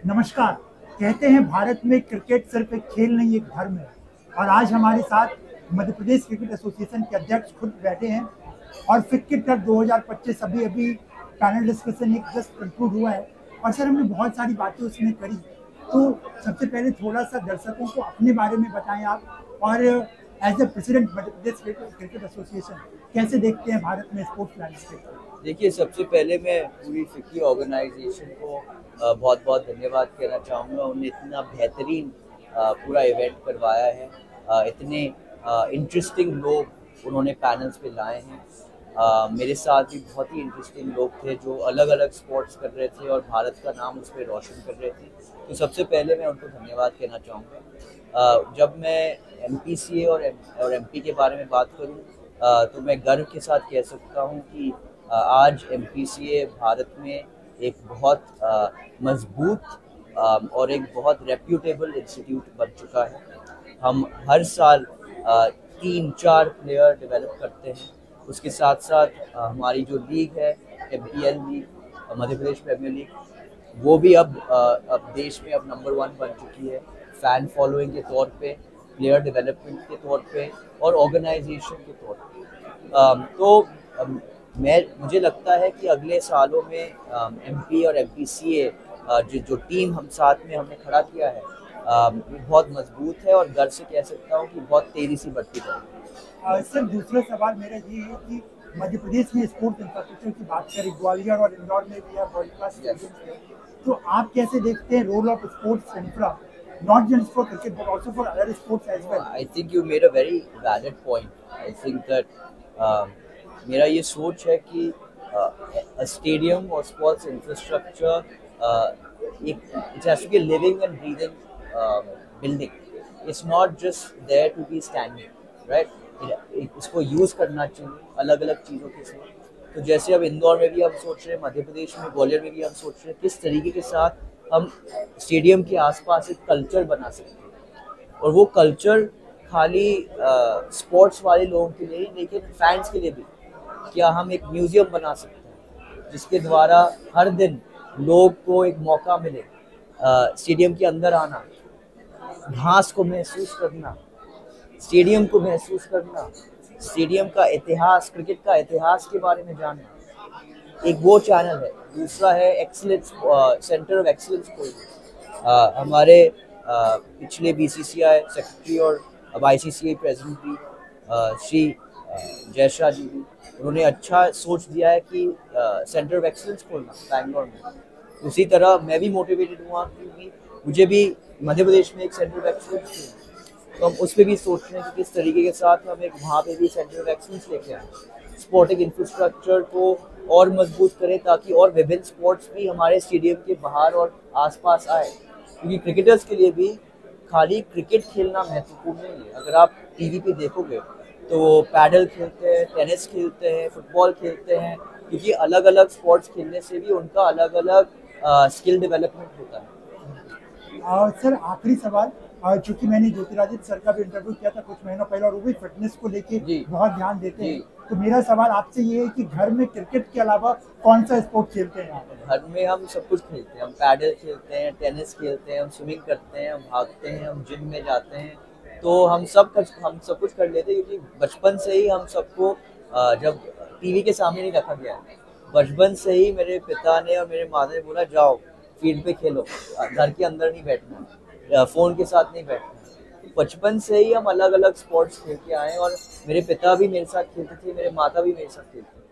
नमस्कार। कहते हैं भारत में क्रिकेट सिर्फ एक खेल नहीं, एक धर्म है। और आज हमारे साथ मध्य प्रदेश क्रिकेट एसोसिएशन के अध्यक्ष खुद बैठे हैं। और क्रिकेट 2025 अभी अभी पैनल डिस्कशन एक जस्ट कंक्लूड हुआ है और सर हमने बहुत सारी बातें उसमें करी। तो सबसे पहले थोड़ा सा दर्शकों को अपने बारे में बताएं आप, और as a president Madhya Pradesh cricket association कैसे देखते हैं भारत में स्पोर्ट्स लैंडस्केप। देखिए, सबसे पहले मैं पूरी फिक्की ऑर्गेनाइजेशन को बहुत बहुत धन्यवाद कहना चाहूँगा। उन्होंने इतना बेहतरीन पूरा इवेंट करवाया है। इतने इंटरेस्टिंग लोग उन्होंने पैनल्स पे लाए हैं। मेरे साथ भी बहुत ही इंटरेस्टिंग लोग थे जो अलग अलग स्पोर्ट्स कर रहे थे और भारत का नाम उस पर रोशन कर रहे थे। तो सबसे पहले मैं उनको धन्यवाद कहना चाहूँगा। जब मैं MPCA और MP के बारे में बात करूँ तो मैं गर्व के साथ कह सकता हूँ कि आज MPCA भारत में एक बहुत मजबूत और एक बहुत रेप्यूटेबल इंस्टीट्यूट बन चुका है। हम हर साल 3-4 प्लेयर डेवलप करते हैं। उसके साथ साथ हमारी जो लीग है MPL league, Madhya Pradesh premiere league, वो भी अब देश में अब नंबर 1 बन चुकी है। फैन फॉलोइंग के तौर पे, प्लेयर डेवलपमेंट के तौर पे और ऑर्गेनाइजेशन के तौर पे। मुझे लगता है कि अगले सालों में MP और MPCA जो टीम हम साथ में हमने खड़ा किया है बहुत मजबूत है और गर्व से कह सकता हूँ कि बहुत तेजी से बढ़ती जाएगी। सर दूसरा सवाल मेरा ये है कि मध्य प्रदेश में स्पोर्ट्स इंफ्रास्ट्रक्चर की बात करें, ग्वालियर और इंदौर में भी वर्ल्ड क्लास स्टेडियम्स है। तो आप कैसे देखते हैं role of sports infra, not just for cricket but also for other sports as well? I think you made a very valid point. I think that मेरा ये सोच है कि स्टेडियम और sports infrastructure it has to be a living and breathing building. It's not just there to be standing, right? इसको use करना चाहिए अलग अलग चीज़ों के साथ। तो जैसे अब इंदौर में भी हम सोच रहे हैं, मध्य प्रदेश में ग्वालियर में भी हम सोच रहे हैं किस तरीके के साथ हम स्टेडियम के आसपास एक कल्चर बना सकते हैं। और वो कल्चर खाली स्पोर्ट्स वाले लोगों के लिए नहीं, लेकिन फैंस के लिए भी। क्या हम एक म्यूजियम बना सकते हैं जिसके द्वारा हर दिन लोग को एक मौका मिले स्टेडियम के अंदर आना, घास को महसूस करना, स्टेडियम को महसूस करना, स्टेडियम का इतिहास, क्रिकेट का इतिहास के बारे में जानना। एक वो चैनल है। दूसरा है एक्सीलेंस, सेंटर ऑफ एक्सीलेंस कोई। हमारे पिछले BCCI सेक्रेटरी और अब ICCI प्रेसिडेंट भी श्री जयशाह जी भी, उन्होंने अच्छा सोच दिया है कि सेंटर ऑफ एक्सीलेंस खोलना बैंगलोर में। उसी तरह मैं भी मोटिवेटेड हुआ क्योंकि मुझे भी मध्य प्रदेश में एक सेंटर ऑफ एक्सीलेंस, तो हम उस पर भी सोच रहे हैं कि किस तरीके के साथ हम एक वहाँ पे भी सेंटर ऑफ एक्सीलेंस लेके आए, स्पोर्टिंग इंफ्रास्ट्रक्चर को और मजबूत करें ताकि और विभिन्न स्पोर्ट्स भी हमारे स्टेडियम के बाहर और आसपास आए। क्योंकि क्रिकेटर्स के लिए भी खाली क्रिकेट खेलना महत्वपूर्ण नहीं है। अगर आप TV पे देखोगे तो वो पैडल खेलते हैं, टेनिस खेलते हैं, फुटबॉल खेलते हैं, क्योंकि अलग अलग स्पोर्ट्स खेलने से भी उनका अलग अलग स्किल डेवलपमेंट होता है। सर आखिरी सवाल, चूंकि मैंने ज्योतिरादित्य सर का भी इंटरव्यू किया था कुछ महीनों पहले और वो भी फिटनेस को लेके बहुत ध्यान देते हैं। तो मेरा सवाल आपसे ये है कि घर में क्रिकेट के अलावा कौन सा स्पोर्ट खेलते हैं आप? घर में हम सब कुछ खेलते हैं। हम पैडल खेलते हैं, टेनिस खेलते हैं, हम स्विमिंग करते हैं, हम भागते हैं, हम जिम में जाते हैं। तो हम सब कुछ कर लेते हैं क्योंकि बचपन से ही हम सबको जब TV के सामने नहीं रखा गया है। बचपन से ही मेरे पिता ने और मेरे माता ने बोला जाओ फील्ड पे खेलो, घर के अंदर नहीं बैठना, फ़ोन के साथ नहीं बैठना। बचपन से ही हम अलग अलग स्पोर्ट्स खेल के आए और मेरे पिता भी मेरे साथ खेलते थे, मेरे माता भी मेरे साथ खेलते थे।